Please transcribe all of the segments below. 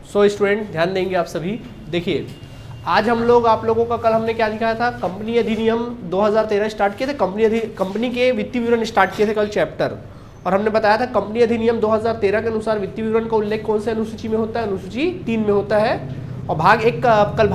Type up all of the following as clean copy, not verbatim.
So student ध्यान देंगे आप सभी। देखिए आज हम लोग आप लोगों का कल हमने क्या दिखाया था, कंपनी अधिनियम 2013 स्टार्ट किए थे, कंपनी के वित्तीय विवरण स्टार्ट किए थे कल चैप्टर, और हमने बताया था कंपनी अधिनियम 2013 के अनुसार वित्तीय विवरण का उल्लेख कौन से अनुसूची में होता है, अनुसूची 3 में होता है। और भाग एक कल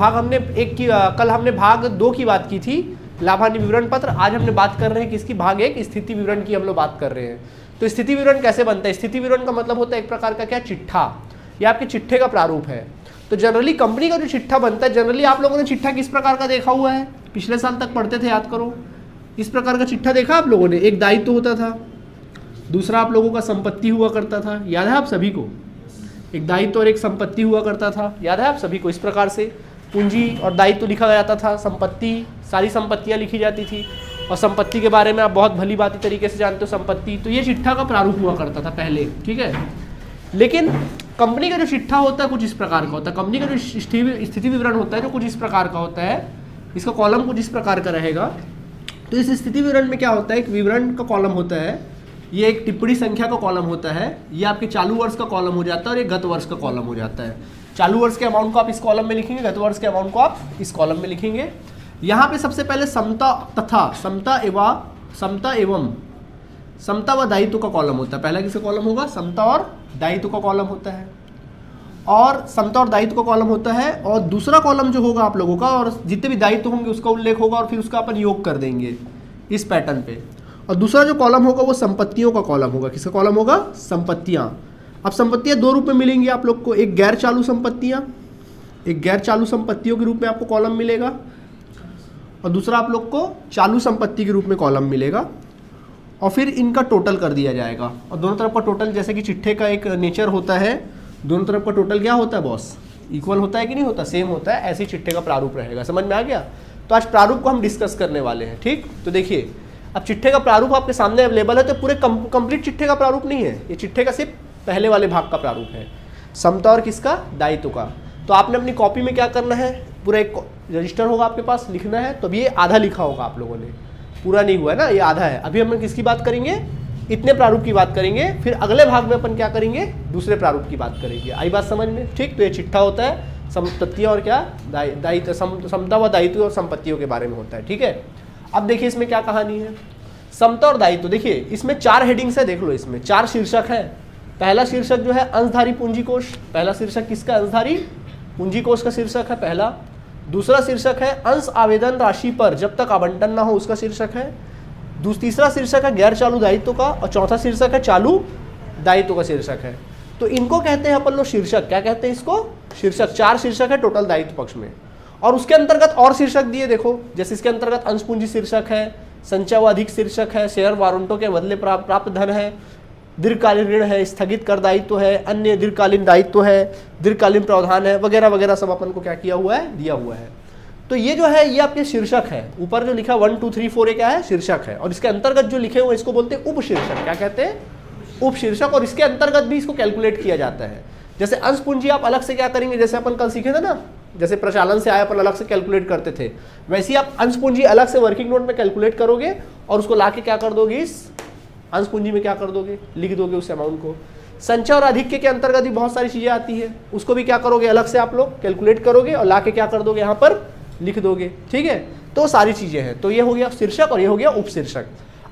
हमने भाग 2 की बात की थी, लाभान्य विवरण पत्र। आज हमने बात कर रहे हैं किसकी, भाग 1 स्थिति विवरण की हम लोग बात कर रहे हैं। तो स्थिति विवरण कैसे बनता है, स्थिति विवरण का मतलब होता है एक प्रकार का क्या, चिट्ठा, या आपके चिट्ठे का प्रारूप है। तो जनरली कंपनी का जो चिट्ठा बनता है, जनरली आप लोगों ने चिट्ठा किस प्रकार का देखा हुआ है, पिछले साल तक पढ़ते थे, याद करो। इस प्रकार का चिट्ठा देखा आप लोगों ने, एक दायित्व होता था, दूसरा आप लोगों का संपत्ति हुआ करता था, याद है आप सभी को, एक दायित्व और एक संपत्ति हुआ करता था, याद है आप सभी को। इस प्रकार से पूंजी और दायित्व लिखा जाता था, संपत्ति, सारी संपत्तियां लिखी जाती थी, और संपत्ति के बारे में आप बहुत भली भांति तरीके से जानते हो संपत्ति। तो ये चिट्ठा का प्रारूप हुआ करता था पहले, ठीक है। लेकिन कंपनी का जो चिट्ठा होता है कुछ इस प्रकार का होता है, कंपनी का जो स्थिति विवरण होता है जो कुछ इस प्रकार का होता है, इसका कॉलम कुछ इस प्रकार का रहेगा। तो इस स्थिति विवरण में क्या होता है, एक विवरण का कॉलम होता है, ये एक टिप्पणी संख्या का कॉलम होता है, ये आपके चालू वर्ष का कॉलम हो जाता है, और एक गत वर्ष का कॉलम हो जाता है। चालू वर्ष के अमाउंट को आप इस कॉलम में लिखेंगे, गत वर्ष के अमाउंट को आप इस कॉलम में लिखेंगे। यहाँ पे सबसे पहले समता व दायित्व का कॉलम होता है। पहला किसका कॉलम होगा, समता और दायित्व का कॉलम होता है, और समता और दायित्व का कॉलम होता है। और दूसरा कॉलम जो होगा आप लोगों का, और जितने भी दायित्व होंगे उसका उल्लेख होगा, और फिर उसका अपन योग कर देंगे इस पैटर्न पे। और दूसरा जो कॉलम होगा वो संपत्तियों का कॉलम होगा। किसका कॉलम होगा, संपत्तियां। अब संपत्तियां 2 रूप में मिलेंगी आप लोग को, एक गैर चालू संपत्तियां, एक गैर चालू संपत्तियों के रूप में आपको कॉलम मिलेगा, और दूसरा आप लोग को चालू संपत्ति के रूप में कॉलम मिलेगा। और फिर इनका टोटल कर दिया जाएगा, और दोनों तरफ का टोटल, जैसे कि चिट्ठे का एक नेचर होता है, दोनों तरफ का टोटल क्या होता है बॉस, इक्वल होता है कि नहीं होता, सेम होता है। ऐसे ही चिट्ठे का प्रारूप रहेगा, समझ में आ गया। तो आज प्रारूप को हम डिस्कस करने वाले हैं, ठीक। तो देखिए अब चिट्ठे का प्रारूप आपके सामने अवेलेबल है, तो पूरे कंप्लीट चिट्ठे का प्रारूप नहीं है, ये चिट्ठे का सिर्फ पहले वाले भाग का प्रारूप है, समता और किसका, दायित्व का। तो आपने अपनी कॉपी में क्या करना है, पूरा एक रजिस्टर होगा आपके पास, लिखना है। तो अभी ये आधा लिखा होगा आप लोगों ने, पूरा नहीं हुआ है ना, ये आधा है। अभी हम किसकी बात करेंगे, इतने प्रारूप की बात करेंगे, फिर अगले भाग में अपन क्या करेंगे, दूसरे प्रारूप की बात करेंगे। आई बात समझ में, ठीक। तो ये चिट्ठा होता है संपत्तियां और क्या, दायित्व, समता व दायित्व और संपत्तियों के बारे में होता है, ठीक है। अब देखिए इसमें क्या कहानी है, समता और दायित्व। देखिए इसमें 4 हेडिंग्स है, देख लो इसमें 4 शीर्षक है। पहला शीर्षक जो है अंशधारी पूंजी कोष, पहला शीर्षक किसका, अंशधारी पूंजी कोष का शीर्षक है पहला। दूसरा शीर्षक है अंश आवेदन राशि पर जब तक आवंटन ना हो, उसका शीर्षक है। तीसरा शीर्षक है गैर चालू दायित्व का, और चौथा शीर्षक है चालू दायित्व का शीर्षक है। तो इनको कहते हैं अपन लोग शीर्षक, क्या कहते हैं इसको, शीर्षक। 4 शीर्षक है टोटल दायित्व पक्ष में, और उसके अंतर्गत और शीर्षक दिए, देखो जैसे इसके अंतर्गत अंश पूंजी शीर्षक है, संचय व अधिक शीर्षक है, शेयर वारंटों के बदले प्राप्त धन है, दीर्घकालीन ऋण है, स्थगित कर दायित्व है, अन्य दीर्घकालीन दायित्व है, दीर्घकालीन प्रावधान है, वगैरह वगैरह सब अपन को क्या किया हुआ है, दिया हुआ है। तो ये जो है ये आपके शीर्षक है, ऊपर जो लिखा 1 2 3 4 ये क्या है, शीर्षक है। और इसके अंतर्गत जो लिखे हुए इसको बोलते हैं उपशीर्षक, क्या कहते हैं, उपशीर्षक। और इसके अंतर्गत भी इसको कैलकुलेट किया जाता है। जैसे अंश पूंजी आप अलग से क्या करेंगे, जैसे अपन कल सीखे थे ना, जैसे प्रचालन से आया अपन अलग से कैलकुलेट करते थे, वैसे ही आप अंश पूंजी अलग से वर्किंग नोट में कैलकुलेट करोगे, और उसको लाके क्या कर दोगे, इस अंश पूंजी में क्या कर दोगे, लिख दोगे उस अमाउंट को। संचय और अधिक के अंतर्गत भी बहुत सारी चीजें आती है, उसको भी क्या करोगे, अलग से आप लोग कैलकुलेट करोगे, और लाके क्या कर दोगे, यहाँ पर लिख दोगे, ठीक है। तो सारी चीजें हैं। तो ये हो गया शीर्षक और ये हो गया उपशीर्षक।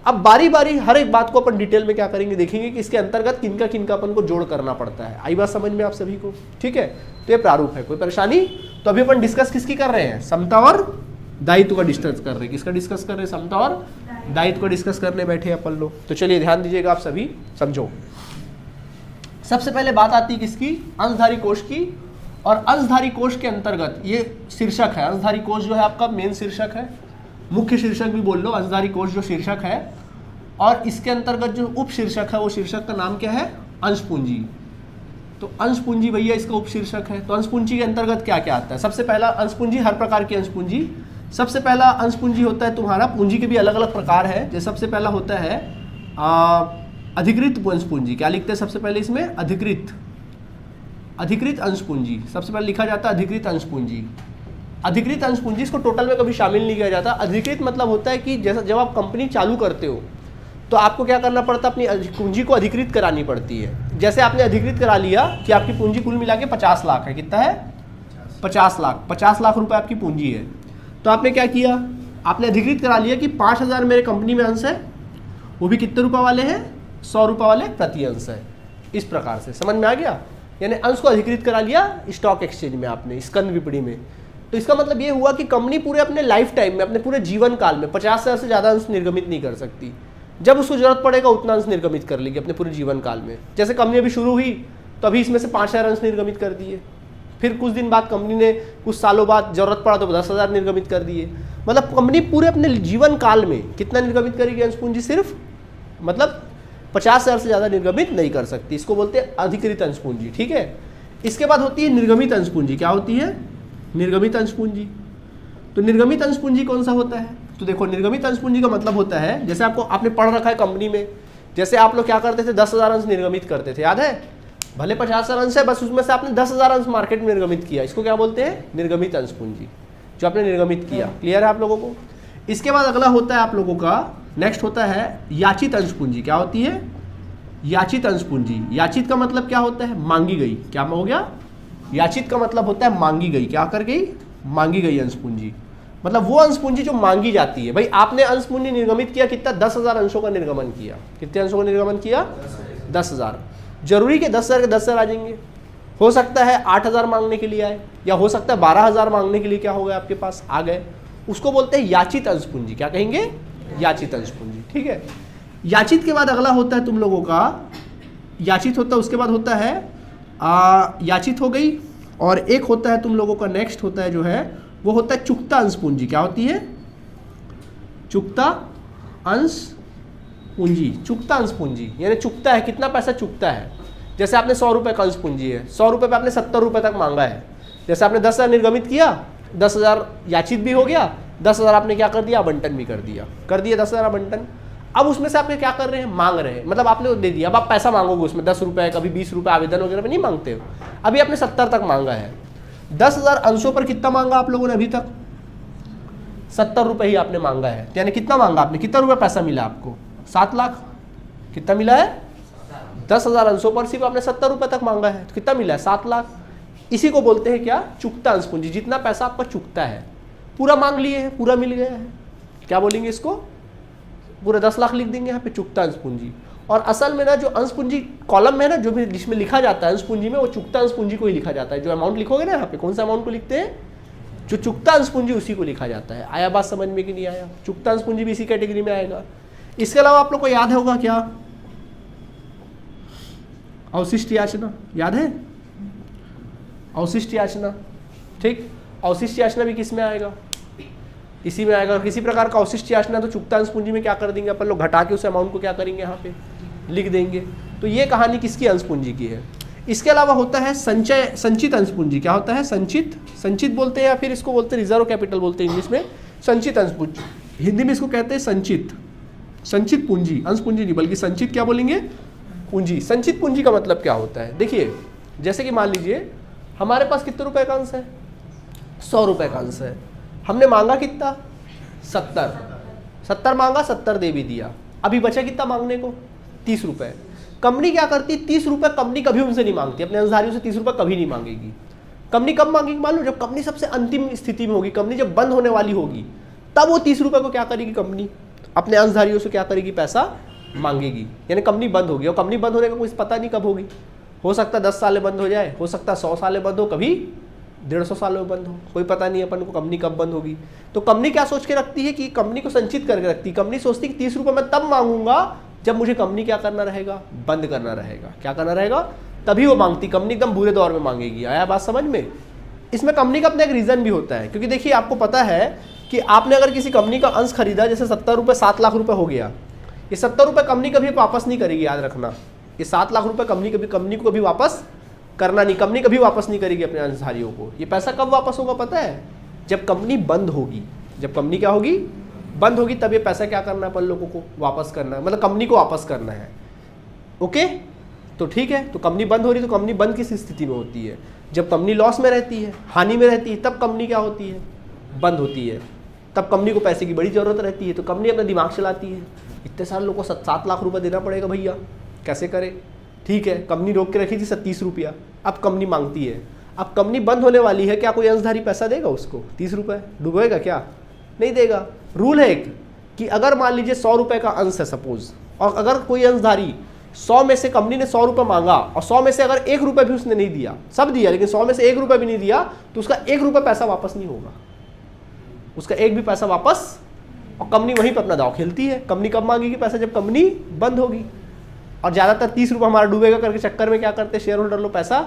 अब बारी बारी हर एक बात को अपन डिटेल में क्या करेंगे, देखेंगे कि इसके अंतर्गत किनका किनका अपन को जोड़ करना पड़ता है। आई बात समझ में आप सभी को, ठीक है। तो ये प्रारूप है, कोई परेशानी। तो अभी अपन डिस्कस किसकी कर रहे हैं, समता और दायित्व का डिस्कस कर रहे हैं। किसका डिस्कस कर रहे हैं, समता और दायित्व का डिस्कस करने बैठे अपन लोग। तो चलिए ध्यान दीजिएगा आप सभी, समझो। सबसे पहले बात आती है किसकी, अंशधारी कोष की। और अंशधारी कोष के अंतर्गत ये शीर्षक है, अंशधारी कोष जो है आपका मेन शीर्षक है, मुख्य शीर्षक भी बोल लो, अंशधारी कोष जो शीर्षक है। और इसके अंतर्गत जो उप शीर्षक है वो शीर्षक का नाम क्या है, अंश पूंजी। तो अंश पूंजी भैया इसका उप शीर्षक है। तो अंश पूंजी के अंतर्गत क्या क्या आता है, सबसे पहला अंश पूंजी, हर प्रकार की अंश पूंजी। सबसे पहला अंश पूंजी होता है तुम्हारा, पूंजी के भी अलग अलग प्रकार है। जैसे सबसे पहला होता है अधिकृत अंश पूंजी। क्या लिखते हैं सबसे पहले इसमें, अधिकृत अंश पूंजी। सबसे पहले लिखा जाता है अधिकृत अंश पूंजी। अधिकृत अंश पूंजी, इसको टोटल में कभी शामिल नहीं किया जाता। अधिकृत मतलब होता है कि जैसा जब आप कंपनी चालू करते हो तो आपको क्या करना पड़ता है, अपनी पूंजी को अधिकृत करानी पड़ती है। जैसे आपने अधिकृत करा लिया कि आपकी पूंजी कुल मिला के 50 लाख है, कितना है 50 लाख, 50 लाख रुपए आपकी पूंजी है। तो आपने क्या किया, आपने अधिकृत करा लिया कि 5,000 मेरे कंपनी में अंश है, वो भी कितने रुपए वाले हैं, 100 रुपए वाले प्रति अंश है। इस प्रकार से समझ में आ गया, यानी अंश को अधिकृत करा लिया स्टॉक एक्सचेंज में आपने, स्कंद विपणी में। तो इसका मतलब ये हुआ कि कंपनी पूरे अपने लाइफ टाइम में, अपने पूरे जीवन काल में 50,000 से ज़्यादा अंश निर्गमित नहीं कर सकती। जब उसको जरूरत पड़ेगा उतना अंश निर्गमित कर लेगी अपने पूरे जीवन काल में। जैसे कंपनी अभी शुरू हुई तो अभी इसमें से 5,000 अंश निर्गमित कर दिए, फिर कुछ दिन बाद कंपनी ने, कुछ सालों बाद जरूरत पड़ा तो 10,000 निर्गमित कर दिए। मतलब कंपनी पूरे अपने जीवन काल में कितना निर्गमित करेगी अंश पूंजी, सिर्फ मतलब 50,000 से ज़्यादा निर्गमित नहीं कर सकती। इसको बोलते हैं अधिकृत अंश पूंजी, ठीक है। इसके बाद होती है निर्गमित अंश पूंजी। क्या होती है, निर्गमित अंश पूंजी। तो निर्गमित अंश पूंजी कौन सा होता है, तो देखो निर्गमित अंश पूंजी का मतलब होता है, जैसे आपने पढ़ रखा है कंपनी में, जैसे आप लोग क्या करते थे, 10,000 अंश निर्गमित करते थे, याद है, भले 50,000 अंश है, बस उसमें से आपने 10,000 अंश मार्केट में निर्गमित किया, इसको क्या बोलते हैं, निर्गमित अंश पूंजी, जो आपने निर्गमित किया। क्लियर है आप लोगों को। इसके बाद अगला होता है आप लोगों का, नेक्स्ट होता है याचित अंश पूंजी। क्या होती है, याचित अंश पूंजी। याचित का मतलब क्या होता है, मांगी गई। क्या हो गया, याचित का मतलब होता है मांगी गई। क्या कर गई, मांगी गई अंश पूंजी। मतलब वो अंश पूंजी जो मांगी जाती है। भाई आपने अंश पूंजी निर्गमित किया कितना, 10,000 अंशों का निर्गमन किया। कितने अंशों का निर्गमन किया, 10,000। जरूरी कि 10,000 के 10,000 आ जाएंगे, हो सकता है 8,000 मांगने के लिए आए, या हो सकता है 12,000 मांगने के लिए क्या हो गया आपके पास आ गए। उसको बोलते हैं याचित अंश पूंजी। क्या कहेंगे, याचित अंश पूंजी, ठीक है। याचित के बाद अगला होता है तुम लोगों का, याचित होता है, उसके बाद होता है याचित हो गई, और एक होता है तुम लोगों का नेक्स्ट होता है जो है वो होता है चुकता अंश पूंजी। क्या होती है, चुकता अंश पूंजी। चुकता अंश पूंजी यानी चुकता है, कितना पैसा चुकता है। जैसे आपने 100 रुपये का अंश पूंजी है, 100 रुपये पे आपने 70 रुपये तक मांगा है। जैसे आपने 10,000 निर्गमित किया, 10,000 याचित भी हो गया, 10,000 आपने क्या कर दिया, आवंटन भी कर दिया 10,000 आवंटन। अब उसमें से आपने क्या कर रहे हैं, मांग रहे हैं, मतलब आपने दे दिया। अब आप पैसा मांगोगे उसमें 10 रुपये, कभी 20 रुपये आवेदन वगैरह में नहीं मांगते हो। अभी आपने 70 तक मांगा है, 10,000 अंशों पर कितना मांगा आप लोगों ने अभी तक, 70 रुपये ही आपने मांगा है। यानी कितना मांगा आपने, कितना रुपये पैसा मिला आपको, 7 लाख। कितना मिला है, 10,000 अंशों पर सिर्फ आपने 70 रुपये तक मांगा है, तो कितना मिला है, 7 लाख। इसी को बोलते हैं क्या, चुकता अंश पूंजी। जितना पैसा आपका चुकता है, पूरा मांग लिए है, पूरा मिल गया है, क्या बोलेंगे इसको, पूरे 10 लाख लिख देंगे यहाँ पे, चुकता अंश पूंजी। और असल में ना जो अंश पूंजी कॉलम में ना, जो भी जिसमें लिखा जाता है अंश पूंजी में, वो चुकता अंश पूंजी को ही लिखा जाता है। जो अमाउंट लिखोगे ना यहाँ पे, कौन सा अमाउंट को लिखते हैं, जो चुकता अंश पूंजी, उसी को लिखा जाता है। आया बात समझ में कि नहीं आया, चुकता अंश पूंजी भी इसी कैटेगरी में आएगा। इसके अलावा आप लोग को याद होगा क्या, अवशिष्ट याचना, याद है, अवशिष्ट याचना, ठीक। अवशिष्ट याचना भी किस में आएगा, इसी में आएगा। किसी प्रकार का अवशिष्ट याचना तो चुकता अंश पूंजी में क्या कर देंगे अपन लोग, घटा के उस अमाउंट को क्या करेंगे, यहाँ पे लिख देंगे। तो ये कहानी किसकी, अंश पूंजी की है। इसके अलावा होता है संचय, संचित अंश पूंजी। क्या होता है, संचित, संचित बोलते हैं, या फिर इसको बोलते हैं रिजर्व कैपिटल बोलते हैं इंग्लिश में, संचित अंश पूंजी। हिंदी में इसको कहते हैं संचित, संचित पूंजी, अंश पूंजी नहीं बल्कि संचित क्या बोलेंगे, पूंजी। संचित पूंजी का मतलब क्या होता है, देखिए जैसे कि मान लीजिए हमारे पास कितने रुपए का अंश है, 100 रुपए का अंश है। हमने मांगा कितना, 70 मांगा, 70 दे भी दिया। अभी बचा कितना मांगने को, 30 रुपए। कंपनी क्या करती, 30 रुपए कंपनी कभी उनसे नहीं मांगती, अपने अंशधारियों से 30 रुपए कभी नहीं मांगेगी। कंपनी कब मांगेगी मालूम, जब कंपनी सबसे अंतिम स्थिति में होगी, कंपनी जब बंद होने वाली होगी, तब वो 30 रुपए को क्या करेगी, कंपनी अपने अंशधारियों से क्या करेगी, पैसा मांगेगी। यानी कंपनी बंद होगी, और कंपनी बंद होने का कोई पता नहीं कब होगी। हो सकता है 10 साल बंद हो जाए, हो सकता है 100 साल बंद हो, कभी 150 साल में बंद हो, कोई पता नहीं अपन को कंपनी कब बंद होगी। तो कंपनी क्या सोच के रखती है कि कंपनी को संचित करके रखती है। कंपनी सोचती है कि 30 रुपये मैं तब मांगूंगा जब मुझे कंपनी क्या करना रहेगा, बंद करना रहेगा। क्या करना रहेगा, तभी वो मांगती। कंपनी एकदम बुरे दौर में मांगेगी। आया बात समझ में। इसमें कंपनी का अपना एक रीजन भी होता है, क्योंकि देखिए आपको पता है कि आपने अगर किसी कंपनी का अंश खरीदा, जैसे 70 रुपये 7 लाख रुपए हो गया, ये 70 रुपये कंपनी कभी वापस नहीं करेगी, याद रखना। ये 7 लाख रुपए कंपनी को कभी वापस करना नहीं, कंपनी कभी वापस नहीं करेगी अपने अंशधारियों को। ये पैसा कब वापस होगा पता है, जब कंपनी बंद होगी। जब कंपनी क्या होगी, बंद होगी, तब ये पैसा क्या करना है अपन लोगों को, वापस करना है, मतलब कंपनी को वापस करना है। ओके, तो ठीक है। तो कंपनी बंद हो रही, तो कंपनी बंद किस स्थिति में होती है, जब कंपनी लॉस में रहती है, हानि में रहती है, तब कंपनी क्या होती है, बंद होती है। तब कंपनी को पैसे की बड़ी जरूरत रहती है, तो कंपनी अपना दिमाग चलाती है। इतने सारे लोगों को 7 लाख रुपए देना पड़ेगा भैया, कैसे करें? ठीक है, कंपनी रोक के रखी थी 37 रुपया, अब कंपनी मांगती है, अब कंपनी बंद होने वाली है, क्या कोई अंशधारी पैसा देगा उसको? 30 रुपये डूबेगा क्या? नहीं देगा। रूल है एक कि अगर मान लीजिए 100 रुपये का अंश है सपोज, और अगर कोई अंशधारी 100 में से कंपनी ने 100 रुपये मांगा और 100 में से अगर 1 रुपये भी उसने नहीं दिया, सब दिया लेकिन 100 में से 1 रुपये भी नहीं दिया, तो उसका 1 रुपये पैसा वापस नहीं होगा, उसका एक भी पैसा वापस, और कंपनी वहीं पर अपना दाव खेलती है। कंपनी कब मांगेगी पैसा? जब कंपनी बंद होगी। और ज़्यादातर 30 रुपये हमारा डूबेगा करके चक्कर में क्या करते हैं शेयर होल्डर लोग, पैसा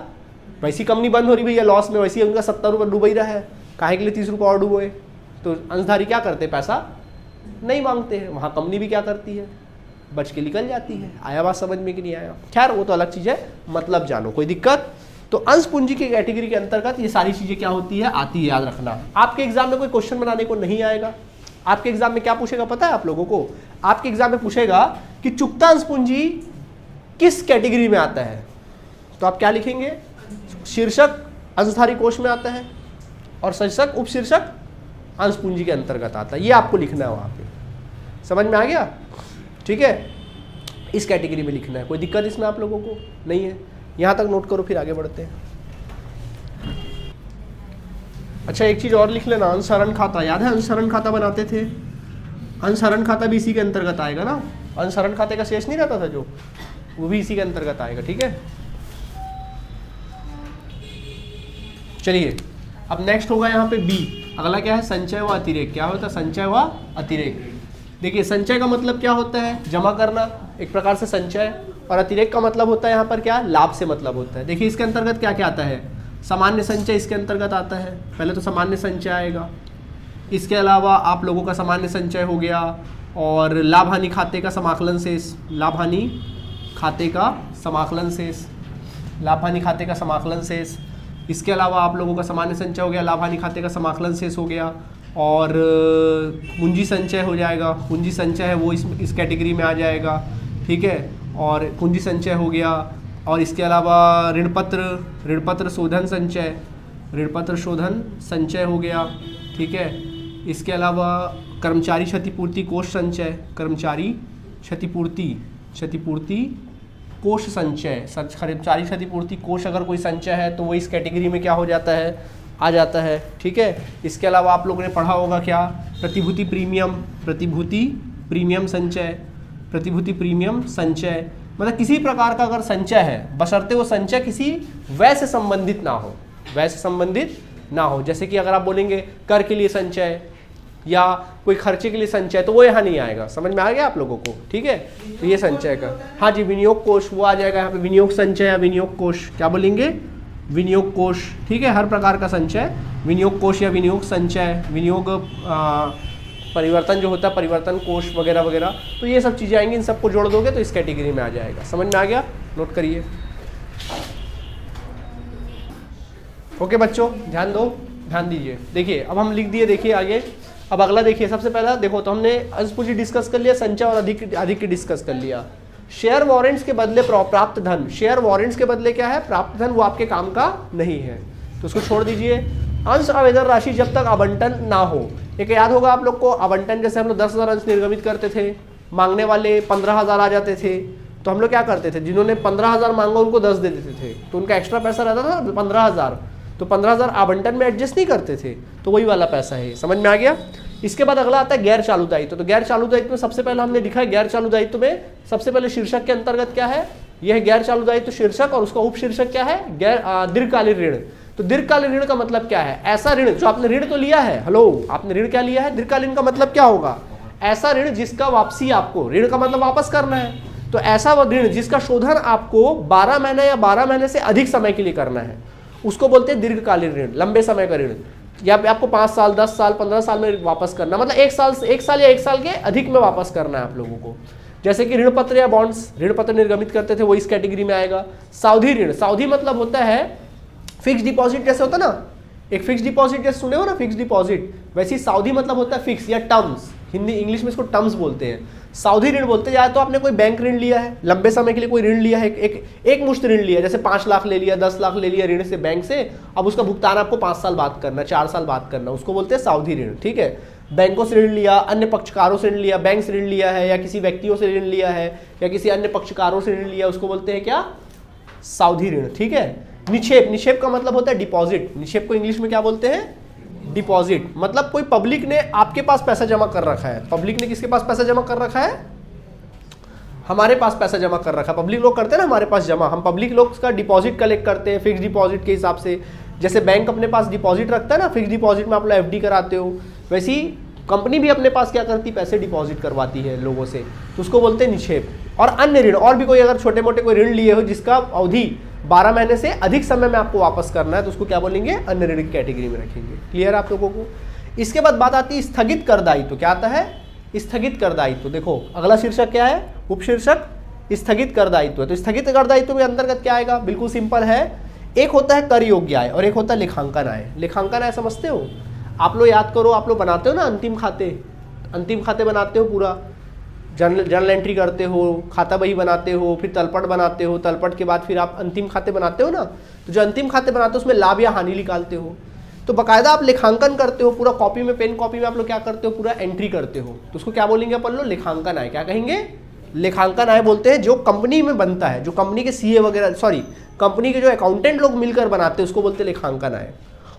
वैसी कंपनी बंद हो रही भैया लॉस में, वैसे उनका 70 रुपये डूब ही रहा है, काहे के लिए 30 रुपये और डूबोए? तो अंशधारी क्या करते, पैसा नहीं मांगते हैं, वहाँ कंपनी भी क्या करती है, बच के निकल जाती है। आया बात समझ में कि नहीं आया? खैर वो तो अलग चीज़ है, मतलब जानो, कोई दिक्कत? तो अंश पूंजी की कैटेगरी के अंतर्गत ये सारी चीज़ें क्या होती है, आती है, याद रखना। आपके एग्जाम में कोई क्वेश्चन बनाने को नहीं आएगा। आपके एग्जाम में क्या पूछेगा पता है आप लोगों को? आपके एग्जाम में पूछेगा कि चुकता अंश पूंजी किस कैटेगरी में आता है, तो आप क्या लिखेंगे? शीर्षक अंशधारी कोष में आता है और शीर्षक उपशीर्षक अंश पूंजी के अंतर्गत आता है, ये आपको लिखना है वहाँ पे। समझ में आ गया? ठीक है, इस कैटेगरी में लिखना है, कोई दिक्कत इसमें आप लोगों को नहीं है? यहाँ तक नोट करो, फिर आगे बढ़ते हैं। अच्छा एक चीज़ और लिख लेना, अंशरण खाता, याद है अंशरण खाता बनाते थे? अंशरण खाता भी इसी के अंतर्गत आएगा ना, अंशरण खाते का शेष नहीं रहता था जो, वो भी इसी के अंतर्गत आएगा। ठीक है, चलिए अब नेक्स्ट होगा यहाँ पे बी। अगला क्या है? संचय व अतिरेक। क्या होता है? संचय व अतिरेक। देखिए संचय का मतलब क्या होता है? जमा करना, एक प्रकार से संचय। और अतिरेक का मतलब होता है यहाँ पर क्या? लाभ से मतलब होता है। देखिए इसके अंतर्गत क्या क्या आता है? सामान्य संचय इसके अंतर्गत आता है, पहले तो सामान्य संचय आएगा। इसके अलावा आप लोगों का सामान्य संचय हो गया, और लाभ हानि खाते का समाकलन शेष, लाभ हानि खाते का समाकलन शेष, लाभ हानि खाते का समाकलन शेष। इसके अलावा आप लोगों का सामान्य संचय हो गया, लाभ हानि खाते का समाकलन शेष हो गया, और पूंजी संचय हो जाएगा। पूंजी संचय है वो इस कैटेगरी में आ जाएगा। ठीक है, और पूंजी संचय हो गया, और इसके अलावा ऋणपत्र शोधन संचय, ऋणपत्र शोधन संचय हो गया। ठीक है, इसके अलावा कर्मचारी क्षतिपूर्ति कोष संचय, कर्मचारी क्षतिपूर्ति कोष संचय, कर्मचारी क्षतिपूर्ति कोष अगर कोई संचय है तो वो इस कैटेगरी में क्या हो जाता है? आ जाता है। ठीक है, इसके अलावा आप लोगों ने पढ़ा होगा क्या? प्रतिभूति प्रीमियम संचय, प्रतिभूति प्रीमियम संचय मतलब किसी प्रकार का अगर संचय है, बशर्ते वो संचय किसी व्यय से संबंधित ना हो, व्यय से संबंधित ना हो। जैसे कि अगर आप बोलेंगे कर के लिए संचय या कोई खर्चे के लिए संचय, तो वो यहाँ नहीं आएगा। समझ में आ गया आप लोगों को? ठीक है, तो ये संचय का, हाँ जी, विनियोग कोष वो आ जाएगा यहाँ पे, विनियोग संचय या विनियोग कोष, क्या बोलेंगे? विनियोग कोष। ठीक है, हर प्रकार का संचय, विनियोग कोष या विनियोग संचय, विनियोग परिवर्तन जो होता है, परिवर्तन कोष वगैरह वगैरह, तो ये सब चीज़ें आएंगी। इन सबको जोड़ दोगे तो इस कैटेगरी में आ जाएगा। समझ में आ गया? नोट करिए। ओके बच्चों, ध्यान दीजिए। देखिए अब हम लिख दिए, देखिए आगे। अब अगला देखिए, सबसे पहला देखो, तो हमने अंश पूंजी डिस्कस कर लिया, संचय और अधिक की डिस्कस कर लिया। शेयर वारंट्स के बदले प्राप्त धन, शेयर वारंट्स के बदले क्या है? प्राप्त धन, वो आपके काम का नहीं है तो उसको छोड़ दीजिए। अंश आवेदन राशि जब तक आवंटन ना हो, एक याद होगा आप लोग को, आवंटन जैसे हम लोग 10,000 अंश निर्गमित करते थे, मांगने वाले 15,000 आ जाते थे, तो हम लोग क्या करते थे? जिन्होंने 15,000 मांगा उनको 10 दे देते थे, तो उनका एक्स्ट्रा पैसा रहता था 15,000, तो 15,000 आवंटन में एडजस्ट नहीं करते थे, तो वही वाला पैसा है। समझ में आ गया? इसके बाद अगला आता है गैर चालू दायित्व। तो गैर चालू दायित्व में सबसे पहले हमने लिखा है, गैर चालू दायित्व में सबसे पहले शीर्षक के अंतर्गत क्या है? यह गैर चालू दायित्व शीर्षक, और उसका उपशीर्षक क्या है? दीर्घकालीन ऋण। तो दीर्घकालीन ऋण का मतलब क्या है? ऐसा ऋण जो आपने ऋण तो लिया है, हेलो, आपने ऋण क्या लिया है? दीर्घकालीन का मतलब क्या होगा? ऐसा ऋण जिसका वापसी आपको, ऋण का मतलब वापस करना है, तो ऐसा ऋण जिसका शोधन आपको 12 महीने या 12 महीने से अधिक समय के लिए करना है, उसको बोलते हैं दीर्घकालीन ऋण, लंबे समय का ऋण। या आपको 5 साल, 10 साल, 15 साल में वापस करना, मतलब 1 साल या 1 साल के अधिक में वापस करना है आप लोगों को। जैसे कि ऋण पत्र या बॉन्ड्स, ऋण पत्र निर्गमित करते थे, वो इस कैटेगरी में आएगा। सावधि ऋण, सावधि मतलब होता है फिक्स डिपॉजिट, जैसे होता है ना, एक फिक्स डिपॉजिट जैसे सुने हो ना, फिक्स डिपॉजिट, वैसे ही सावधि मतलब होता है फिक्स या टर्म्स, हिंदी इंग्लिश में इसको टर्म्स बोलते हैं। सावधि ऋण बोलते हैं, या तो आपने कोई बैंक ऋण लिया है, लंबे समय के लिए कोई ऋण लिया है, एक मुश्त ऋण लिया है, जैसे 5 लाख ले लिया, 10 लाख ले लिया ऋण से बैंक से, अब उसका भुगतान आपको 5 साल बाद करना, 4 साल बाद करना, उसको बोलते हैं सावधि ऋण। ठीक है, बैंकों से ऋण लिया, अन्य पक्षकारों से ऋण लिया, बैंक से ऋण लिया है या किसी व्यक्तियों से ऋण लिया है या किसी अन्य पक्षकारों से ऋण लिया, उसको बोलते हैं क्या? सावधि ऋण। ठीक है। निक्षेप, निक्षेप का मतलब होता है डिपॉजिट। निक्षेप को इंग्लिश में क्या बोलते हैं? डिपॉजिट। मतलब कोई पब्लिक ने आपके पास पैसा जमा कर रखा है। पब्लिक ने किसके पास पैसा जमा कर रखा है? हमारे पास पैसा जमा कर रखा है। पब्लिक लोग करते हैं ना हमारे पास जमा, हम पब्लिक लोग का डिपॉजिट कलेक्ट करते हैं फिक्स डिपॉजिट के हिसाब से। जैसे बैंक अपने पास डिपॉजिट रखता है ना, फिक्स डिपॉजिट में आप लोग एफडी कराते हो, वैसे ही कंपनी भी अपने पास क्या करती, पैसे डिपॉजिट करवाती है लोगों से, तो उसको बोलते हैं निक्षेप। और अन्य ऋण, और भी कोई अगर छोटे मोटे कोई ऋण लिए हो जिसका अवधि 12 महीने से अधिक समय में आपको वापस करना है, तो उसको क्या बोलेंगे? अन्य ऋण की कैटेगरी में रखेंगे। क्लियर आप लोगों को? इसके बाद बात आती है स्थगित कर दायित्व। क्या आता है? स्थगित कर दायित्व। देखो अगला शीर्षक क्या है? उपशीर्षक स्थगित कर दायित्व है। तो स्थगित कर दायित्व के अंतर्गत क्या आएगा? बिल्कुल सिंपल है, एक होता है कर योग्य आय और एक होता है लेखांकन आय। लेखांकन आय समझते हो? आप लोग याद करो, आप लोग बनाते हो ना अंतिम खाते, अंतिम खाते बनाते हो, पूरा जर्नल एंट्री करते हो, खाता बही बनाते हो, फिर तलपट बनाते हो, तलपट के बाद फिर आप अंतिम खाते बनाते हो ना। तो जो अंतिम खाते बनाते हो उसमें लाभ या हानि निकालते हो। तो बाकायदा आप लेखांकन करते हो, पूरा कॉपी में, पेन कॉपी में आप लोग क्या करते हो? पूरा एंट्री करते हो। तो उसको क्या बोलेंगे अपन लोग? लेखांकन आय। क्या कहेंगे? लेखांकन आय बोलते हैं जो कंपनी में बनता है, जो कंपनी के सीए वगैरह, सॉरी कंपनी के जो अकाउंटेंट लोग मिलकर बनाते हैं, उसको बोलते हैं लेखांकन आय।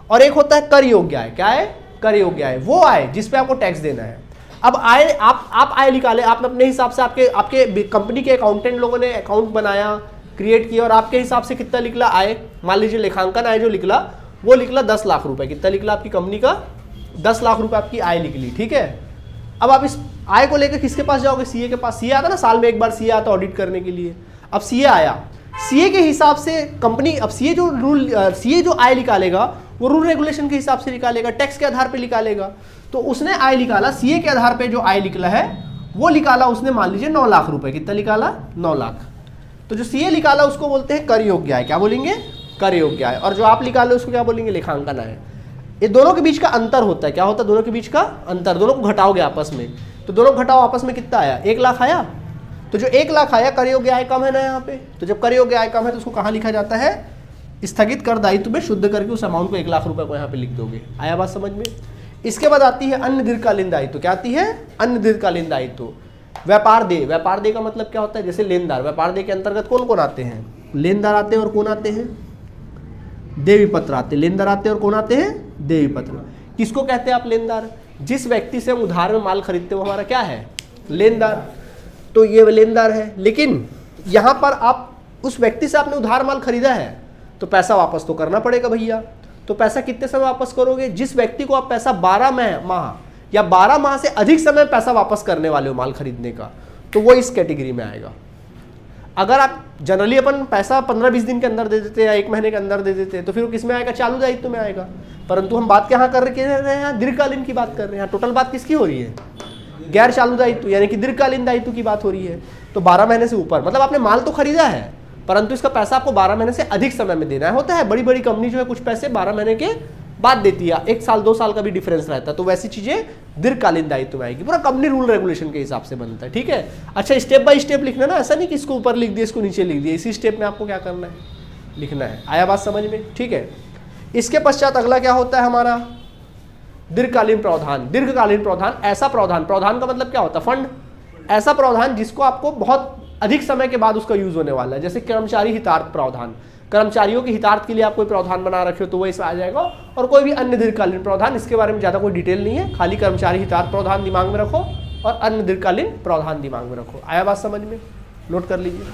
और एक होता है कर योग्य आय। क्या है? कर योग्य आय, वो आय जिस पे आपको टैक्स देना है। अब आय आप आय निकाले, आपने अपने हिसाब से, आपके कंपनी के अकाउंटेंट लोगों ने अकाउंट बनाया, क्रिएट किया, और आपके हिसाब से कितना निकला आय? मान लीजिए लेखांकन आय जो निकला वो निकला 10 लाख रुपए। कितना निकला आपकी कंपनी का? 10 लाख रुपए आपकी आय निकली। ठीक है। अब आप इस आय को लेकर किसके पास जाओगे? सीए के पास। सीए आता ना, साल में एक बार सीए आता ऑडिट करने के लिए। अब सीए आया, सीए के हिसाब से कंपनी, अब सीए जो आय निकालेगा वो रूल रेगुलेशन के हिसाब से निकालेगा, टैक्स के आधार पे निकालेगा। तो उसने आय निकाला, सीए के आधार पे जो आय निकला है वो निकाला उसने, मान लीजिए 9 लाख रुपए। कितना निकाला? 9 लाख। तो जो सीए निकाला उसको बोलते हैं कर योग्य आय। क्या बोलेंगे? कर योग्य आय। और जो आप निकाले उसको क्या बोलेंगे? लेखांकन आय। ये दोनों के बीच का अंतर होता है। क्या होता है? दोनों के बीच का अंतर। दोनों को घटाओगे आपस में, तो दोनों घटाओ आपस में, कितना आया? 1 लाख आया। तो जो 1 लाख आया, कर योग्य आय कम है ना यहाँ पे। तो जब कर योग्य आय कम है तो उसको कहाँ लिखा जाता है? स्थगित कर दायित्व में शुद्ध करके उस अमाउंट को 1 लाख रुपए को यहाँ पे लिख दोगे। आया बात समझ में? इसके बाद आती है अन्य दीर्घकालीन दायित्व। क्या आती है? अन्य दीर्घकालीन दायित्व। व्यापार देय। व्यापार देय का मतलब क्या होता है? जैसे लेनदार। व्यापार देय के अंतर्गत कौन कौन आते हैं? लेनदार आते हैं और कौन आते हैं? देय पत्र आते हैं। लेनदार आते हैं और कौन आते हैं? देय पत्र। किसको कहते हैं आप लेनदार? जिस व्यक्ति से हम उधार में माल खरीदते हो हमारा क्या है? लेनदार। तो ये लेनदार है। लेकिन यहाँ पर आप उस व्यक्ति से आपने उधार माल खरीदा है तो पैसा वापस तो करना पड़ेगा भैया। तो पैसा कितने समय वापस करोगे? जिस व्यक्ति को आप पैसा 12 माह या 12 माह से अधिक समय पैसा वापस करने वाले हो माल खरीदने का, तो वो इस कैटेगरी में आएगा। अगर आप जनरली अपन पैसा 15-20 दिन के अंदर दे देते हैं या 1 महीने के अंदर दे देते हैं तो फिर वो किस में आएगा? चालू दायित्व में आएगा। परंतु हम बात यहाँ कर रहे हैं, दीर्घकालीन की बात कर रहे हैं। टोटल बात किसकी हो रही है? गैर चालू दायित्व यानी कि दीर्घकालीन दायित्व की बात हो रही है। तो 12 महीने से ऊपर, मतलब आपने माल तो खरीदा है परंतु इसका पैसा आपको 12 महीने से अधिक समय में देना है। होता है बड़ी बड़ी कंपनी जो है कुछ पैसे 12 महीने के बाद देती है, 1 साल 2 साल का भी डिफरेंस रहता है। तो वैसी चीजें दीर्घकालीन दायित्व में आएगी। पूरा कंपनी रूल रेगुलेशन के हिसाब से बनता है। ठीक है। अच्छा, स्टेप बाय स्टेप लिखना ना, ऐसा नहीं कि इसको ऊपर लिख दिया इसको नीचे लिख दिया। इसी स्टेप में आपको क्या करना है? लिखना है। आया बात समझ में? ठीक है। इसके पश्चात अगला क्या होता है हमारा? दीर्घकालीन प्रावधान। दीर्घकालीन प्रावधान ऐसा प्रावधान, प्रावधान का मतलब क्या होता है? फंड। ऐसा प्रावधान जिसको आपको बहुत अधिक समय के बाद उसका यूज होने वाला है। जैसे कर्मचारी हितार्थ प्रावधान, कर्मचारियों के हितार्थ के लिए आप कोई प्रावधान बना रखे हो तो वो इसमें आ जाएगा। और कोई भी अन्य दीर्घकालीन प्रावधान, इसके बारे में ज्यादा कोई डिटेल नहीं है, खाली कर्मचारी हितार्थ प्रावधान दिमाग में रखो और अन्य दीर्घकालीन प्रावधान दिमाग में रखो। आया बात समझ में? नोट कर लीजिए।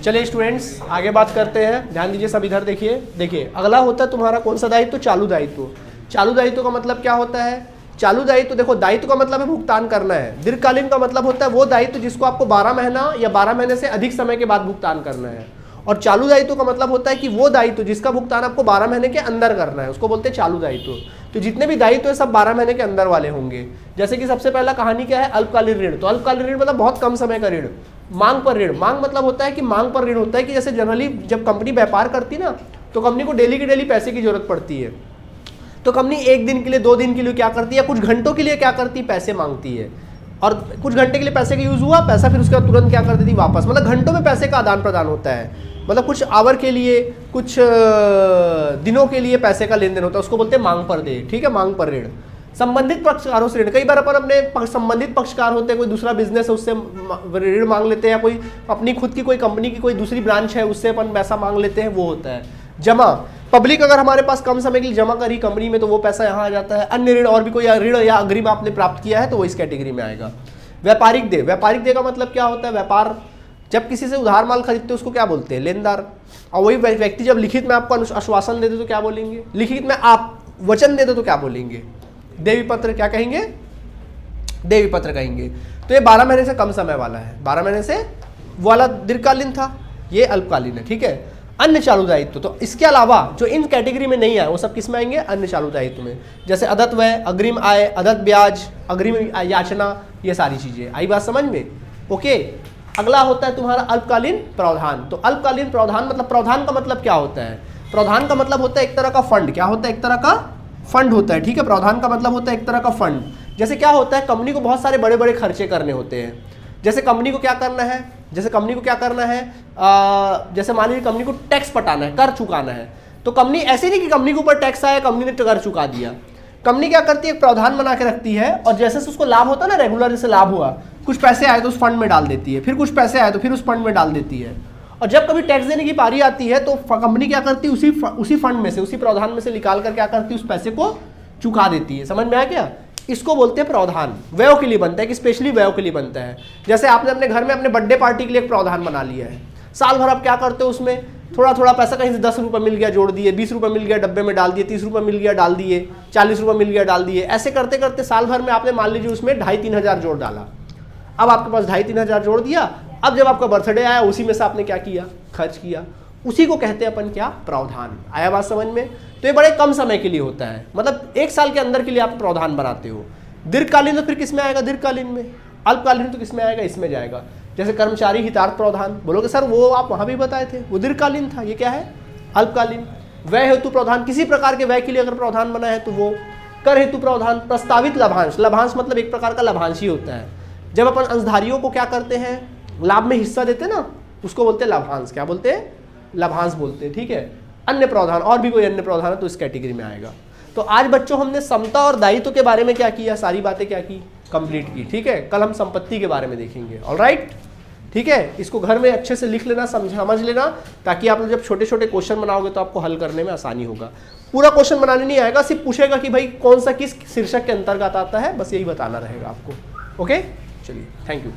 चलिए स्टूडेंट्स आगे बात करते हैं, ध्यान दीजिए सब इधर देखिए। देखिए अगला होता है तुम्हारा कौन सा दायित्व? चालू दायित्व। चालू दायित्व का मतलब क्या होता है? चालू दायित्व, देखो दायित्व का मतलब है भुगतान करना है। दीर्घकालीन का मतलब होता है वो दायित्व जिसको आपको 12 महीना या 12 महीने से अधिक समय के बाद भुगतान करना है। और चालू दायित्व का मतलब होता है कि वो दायित्व जिसका भुगतान आपको 12 महीने के अंदर करना है, उसको बोलते हैं चालू दायित्व। तो जितने भी दायित्व है सब 12 महीने के अंदर वाले होंगे। जैसे कि सबसे पहला कहानी क्या है? अल्पकालीन ऋण। तो अल्पकालीन ऋण मतलब बहुत कम समय का ऋण। मांग पर ऋण, मांग मतलब होता है कि मांग पर ऋण होता है कि जैसे जनरली जब कंपनी व्यापार करती है ना तो कंपनी को डेली की डेली पैसे की जरूरत पड़ती है। तो कंपनी 1 दिन के लिए 2 दिन के लिए क्या करती है? कुछ घंटों के लिए क्या करती है? पैसे मांगती है। और कुछ घंटे के लिए पैसे का यूज हुआ, पैसा फिर उसके बाद तुरंत क्या कर देती? वापस। मतलब घंटों में पैसे का आदान प्रदान होता है। मतलब कुछ आवर के लिए, कुछ दिनों के लिए पैसे का लेन देन होता है, उसको बोलते हैं मांग पर देय, ठीक है, मांग पर ऋण। संबंधित पक्षकारों से ऋण, कई बार अपन अपने संबंधित पक्षकार होते हैं, कोई दूसरा बिजनेस है उससे ऋण मांग लेते हैं, या कोई अपनी खुद की कोई कंपनी की कोई दूसरी ब्रांच है उससे अपन पैसा मांग लेते हैं, वो होता है। जमा, पब्लिक अगर हमारे पास कम समय के लिए जमा करी कंपनी में तो वो पैसा यहाँ आ जाता है। अन्य ऋण, और भी कोई ऋण या अग्रिम आपने प्राप्त किया है तो वो इस कैटेगरी में आएगा। व्यापारिक देय, व्यापारिक देय का मतलब क्या होता है? व्यापार, जब किसी से उधार माल खरीदते हो उसको क्या बोलते हैं? लेनदार। और वही व्यक्ति जब लिखित में आपको आश्वासन दे दे तो क्या बोलेंगे? लिखित में आप वचन दे दे तो क्या बोलेंगे? देवी पत्र। क्या कहेंगे? देवी पत्र कहेंगे। तो ये 12 महीने से कम समय वाला है, 12 महीने से वाला दीर्घकालीन था, ये अल्पकालीन है, ठीक है। अन्य चालू दायित्व, तो इसके अलावा जो इन कैटेगरी में नहीं आए वो सब किस में आएंगे? अन्य चालू दायित्व में। जैसे अदत्त व्यय, अग्रिम आय, अदत्त ब्याज, अग्रिम याचना, ये सारी चीजें आई। बात समझ में? ओके। अगला होता है तुम्हारा अल्पकालीन प्रावधान। तो अल्पकालीन प्रावधान मतलब, प्रावधान का मतलब क्या होता है? प्रावधान का मतलब होता है एक तरह का फंड। क्या होता है? एक तरह का फंड होता है, ठीक है। प्रावधान का मतलब होता है एक तरह का फंड। जैसे क्या होता है, कंपनी को बहुत सारे बड़े बड़े खर्चे करने होते हैं। जैसे कंपनी को क्या करना है, जैसे मान लीजिए कंपनी को टैक्स पटाना है, कर चुकाना है। तो कंपनी ऐसे नहीं कि कंपनी के ऊपर टैक्स आया कंपनी ने कर चुका दिया। कंपनी क्या करती है? एक प्रावधान बना के रखती है, और जैसे उसको लाभ होता है ना, रेगुलर जैसे लाभ हुआ, कुछ पैसे आए तो उस फंड में डाल देती है, फिर कुछ पैसे आए तो फिर उस फंड में डाल देती है। और जब कभी टैक्स देने की पारी आती है तो कंपनी क्या करती है? उसी फंड में से, उसी प्रावधान में से निकाल कर क्या करती है? उस पैसे को चुका देती है। समझ में आया क्या? इसको बोलते हैं प्रावधान। व्यय के लिए बनता है, कि स्पेशली व्यय के लिए बनता है। जैसे आपने अपने घर में अपने बर्थडे पार्टी के लिए एक प्रावधान बना लिया है, साल भर आप क्या करते हो? उसमें थोड़ा थोड़ा पैसा, कहीं से 10 रुपये मिल गया जोड़ दिए, 20 रुपये मिल गया डब्बे में डाल दिए, 30 रुपये मिल गया डाल दिए, 40 रुपये मिल गया डाल दिए। ऐसे करते करते साल भर में आपने मान लीजिए उसमें 2,500-3 हज़ार जोड़ डाला। अब आपके पास 2,500-3 हज़ार जोड़ दिया। अब जब आपका बर्थडे आया उसी में से आपने क्या किया? खर्च किया। उसी को कहते हैं अपन क्या? प्रावधान। आया बात समझ में? तो ये बड़े कम समय के लिए होता है, मतलब 1 साल के अंदर के लिए आप प्रावधान बनाते हो। दीर्घकालीन तो फिर किस में आएगा? दीर्घकालीन में। अल्पकालीन तो किस में आएगा? इसमें जाएगा। जैसे कर्मचारी हितार्थ प्रावधान, बोलोगे सर वो आप वहां भी बताए थे, वो दीर्घकालीन था, ये क्या है? अल्पकालीन। व्यय हेतु प्रावधान, किसी प्रकार के व्यय के लिए अगर प्रावधान बना है तो वो। कर हेतु प्रावधान, प्रस्तावित लाभांश, लाभांश मतलब एक प्रकार का लाभांश ही होता है। जब अपन अंशधारियों को क्या करते हैं? लाभ में हिस्सा देते हैं ना, उसको बोलते हैं लाभांश। क्या बोलते हैं? लाभांश बोलते हैं, ठीक है। अन्य प्रावधान, और भी कोई अन्य प्रावधान है तो इस कैटेगरी में आएगा। तो आज बच्चों हमने समता और दायित्व के बारे में क्या किया? सारी बातें क्या की? कंप्लीट की, ठीक है। कल हम संपत्ति के बारे में देखेंगे। ऑलराइट, ठीक है। इसको घर में अच्छे से लिख लेना, समझ लेना, ताकि आप लोग जब छोटे छोटे क्वेश्चन बनाओगे तो आपको हल करने में आसानी होगा। पूरा क्वेश्चन बनाने नहीं आएगा, सिर्फ पूछेगा कि भाई कौन सा किस शीर्षक के अंतर्गत आता है, बस यही बताना रहेगा आपको। ओके, चलिए, थैंक यू।